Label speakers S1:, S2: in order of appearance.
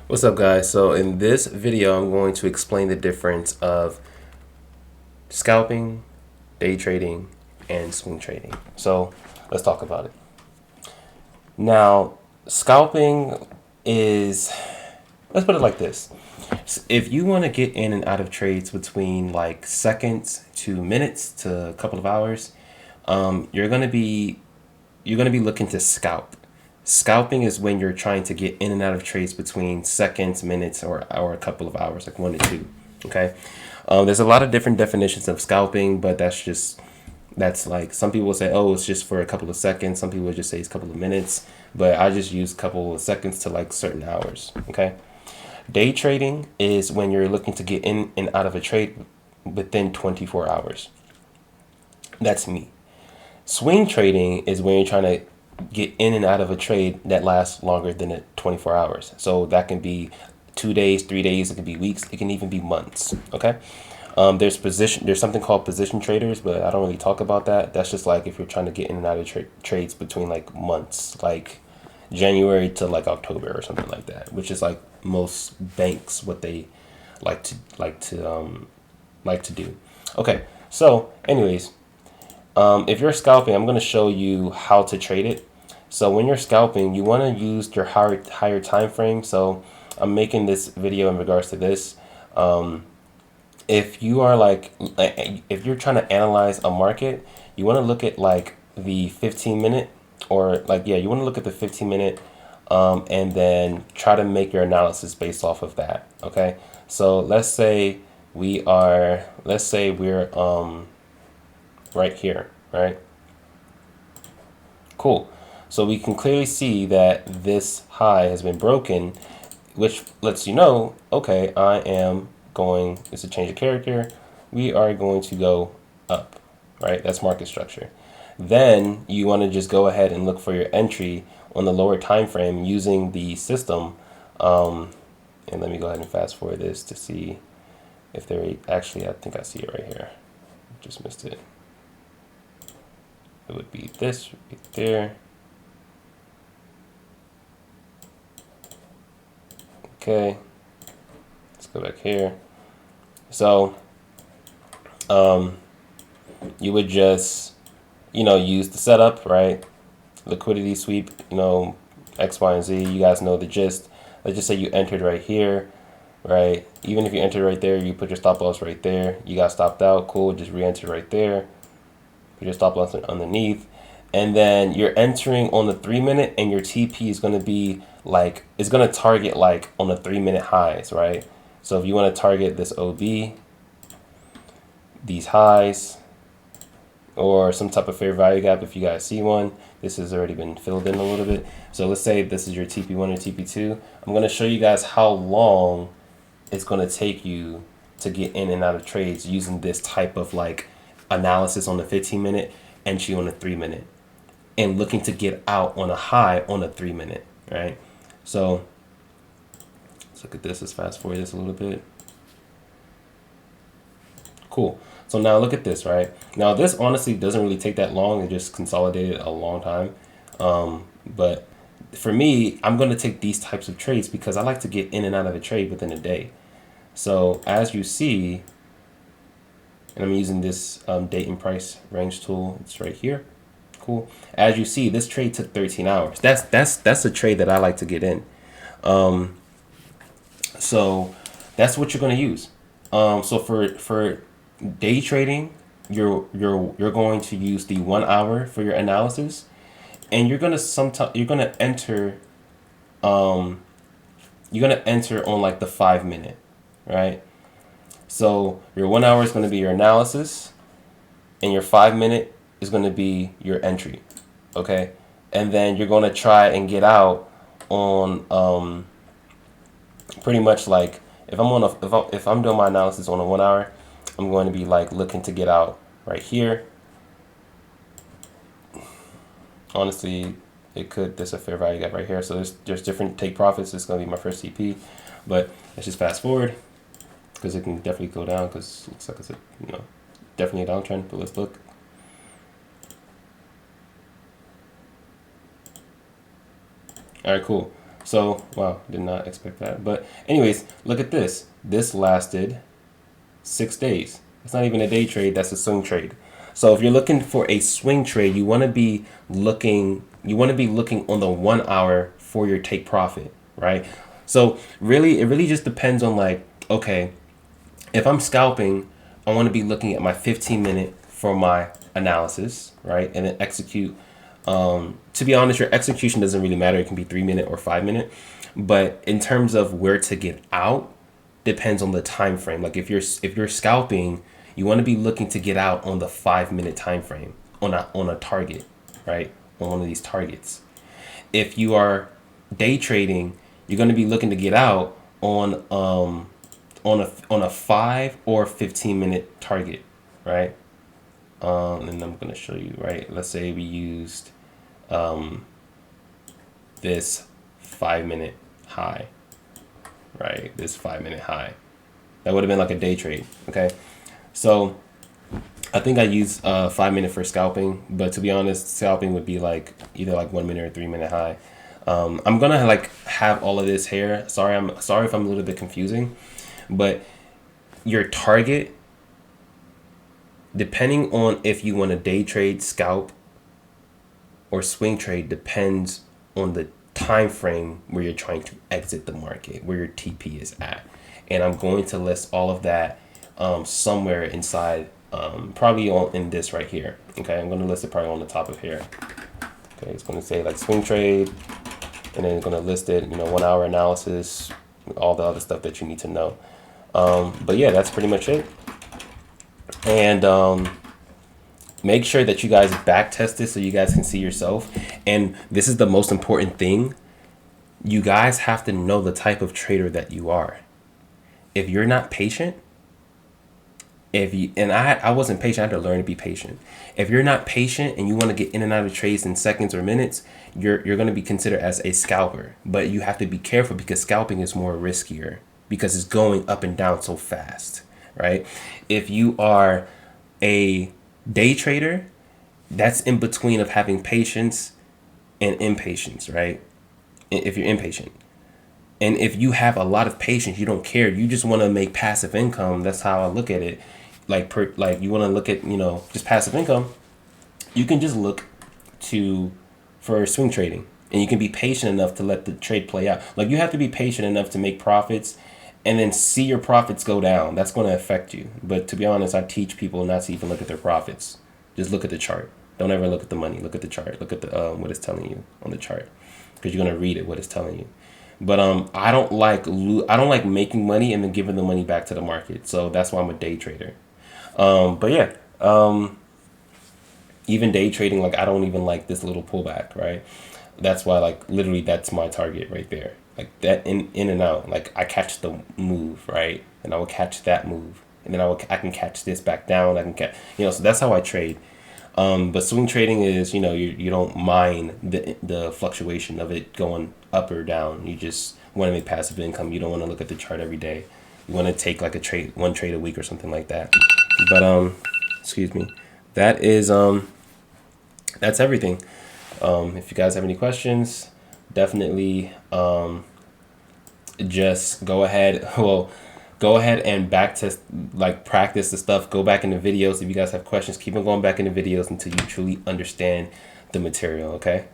S1: What's up, guys? So in this video, I'm going to explain the difference of scalping, day trading, and swing trading. So let's talk about it. Now, scalping is, let's put it like this. If you want to get in and out of trades between like seconds to minutes to a couple of hours, you're gonna be looking to scalp. Scalping is when you're trying to get in and out of trades between seconds, minutes, or a couple of hours, like 1 to 2. Okay. There's a lot of different definitions of scalping, but that's like some people will say, oh, it's just for a couple of seconds. Some people will just say it's a couple of minutes, but I just use a couple of seconds to like certain hours. Okay. Day trading is when you're looking to get in and out of a trade within 24 hours. That's me. Swing trading is when you're trying to get in and out of a trade that lasts longer than 24 hours. So that can be 2 days, 3 days, it can be weeks, it can even be months. Okay. There's something called position traders, but I don't really talk about that. That's just like if you're trying to get in and out of trades between like months, like January to like October or something like that, which is like most banks what they like to like to do. Okay, so anyways, if you're scalping, I'm going to show you how to trade it. So when you're scalping, you want to use your higher time frame. So I'm making this video in regards to this. If you are like, if you're trying to analyze a market, you want to look at like the 15 minute or like, yeah, you want to look at the 15 minute and then try to make your analysis based off of that. Okay. So let's say we're right here, right? Cool. So we can clearly see that this high has been broken, which lets you know, okay, I am going, it's a change of character. We are going to go up, right? That's market structure. Then you want to just go ahead and look for your entry on the lower time frame using the system. And let me go ahead and fast forward this to see if there actually, I think I see it right here. Just missed it. It would be this right there. Okay, let's go back here. So you would just, use the setup, right? Liquidity sweep, X, Y, and Z. You guys know the gist. Let's just say you entered right here, right? Even if you entered right there, you put your stop loss right there. You got stopped out, cool. Just re-enter right there. Put your stop loss underneath. And then you're entering on the 3 minute, and your TP is going to be like, it's going to target like on the 3 minute highs, right? So if you want to target this OB, these highs, or some type of fair value gap if you guys see one. This has already been filled in a little bit. So let's say this is your TP1 or TP2. I'm going to show you guys how long it's going to take you to get in and out of trades using this type of like analysis on the 15-minute, entry on the 3 minute, and looking to get out on a high on a 3 minute, right? So let's look at this. Let's fast forward this a little bit. Cool. So now look at this, right? Now this honestly doesn't really take that long. It just consolidated a long time. But for me, I'm going to take these types of trades because I like to get in and out of a trade within a day. So as you see, and I'm using this date and price range tool. It's right here. Cool. As you see, this trade took 13 hours. That's a trade that I like to get in. So that's what you're going to use. So for day trading, you're going to use the 1 hour for your analysis, and um you're gonna enter on like the 5 minute, right? So your 1 hour is going to be your analysis, and your 5 minute is going to be your entry, okay? And then you're going to try and get out on pretty much like if I'm doing my analysis on a 1 hour, I'm going to be like looking to get out right here. Honestly, there's a fair value gap right here. So there's different take profits. It's going to be my first TP, but let's just fast forward because it can definitely go down because it looks like it's definitely a downtrend. But let's look. All right, cool. So, wow, did not expect that. But anyways, look at this. This lasted 6 days. It's not even a day trade, that's a swing trade. So if you're looking for a swing trade, you want to be looking on the 1 hour for your take profit, right? So really, it really just depends on like, okay, if I'm scalping, I want to be looking at my 15-minute for my analysis, right? And then execute. To be honest, your execution doesn't really matter. It can be 3-minute or 5-minute. But in terms of where to get out, depends on the time frame. Like if you're scalping, you want to be looking to get out on the 5-minute time frame on a target, right? On one of these targets. If you are day trading, you're going to be looking to get out on a 5 or 15-minute target, right? And I'm going to show you, right? Let's say we used this 5-minute high, right? This 5-minute high. That would have been like a day trade, okay? So I think I use 5-minute for scalping, but to be honest, scalping would be like either like 1 minute or 3-minute high. I'm gonna like have all of this here. I'm sorry if I'm a little bit confusing, but your target, depending on if you want to day trade, scalp, or swing trade, depends on the time frame where you're trying to exit the market, where your TP is at. And I'm going to list all of that somewhere inside, probably in this right here. Okay, I'm going to list it probably on the top of here. Okay, it's going to say like swing trade, and then it's going to list it, 1 hour analysis, all the other stuff that you need to know. But yeah, that's pretty much it. And make sure that you guys back test this so you guys can see yourself. And this is the most important thing. You guys have to know the type of trader that you are. If you're not patient, I wasn't patient, I had to learn to be patient. If you're not patient and you want to get in and out of trades in seconds or minutes, you're going to be considered as a scalper. But you have to be careful because scalping is more riskier because it's going up and down so fast, right? If you are a day trader, that's in between of having patience and impatience, right? If you're impatient. And if you have a lot of patience, you don't care. You just want to make passive income. That's how I look at it. Like you want to look at, just passive income. You can just look for swing trading, and you can be patient enough to let the trade play out. Like you have to be patient enough to make profits and then see your profits go down. That's going to affect you. But to be honest, I teach people not to even look at their profits. Just look at the chart. Don't ever look at the money. Look at the chart. Look at the what it's telling you on the chart, because you're going to read it, what it's telling you. But I don't like making money and then giving the money back to the market. So that's why I'm a day trader. But yeah, even day trading, like I don't even like this little pullback, right? That's why, like, literally that's my target right there. Like that in and out. Like I catch the move, right? And I will catch that move. And then I can catch this back down. I can catch, so that's how I trade. But swing trading is, you don't mind the fluctuation of it going up or down. You just want to make passive income. You don't want to look at the chart every day. You want to take like one trade a week or something like that. But excuse me. That is that's everything. If you guys have any questions, definitely just go ahead. Well, go ahead and back test, like practice the stuff. Go back in the videos. If you guys have questions, keep on going back in the videos until you truly understand the material. Okay.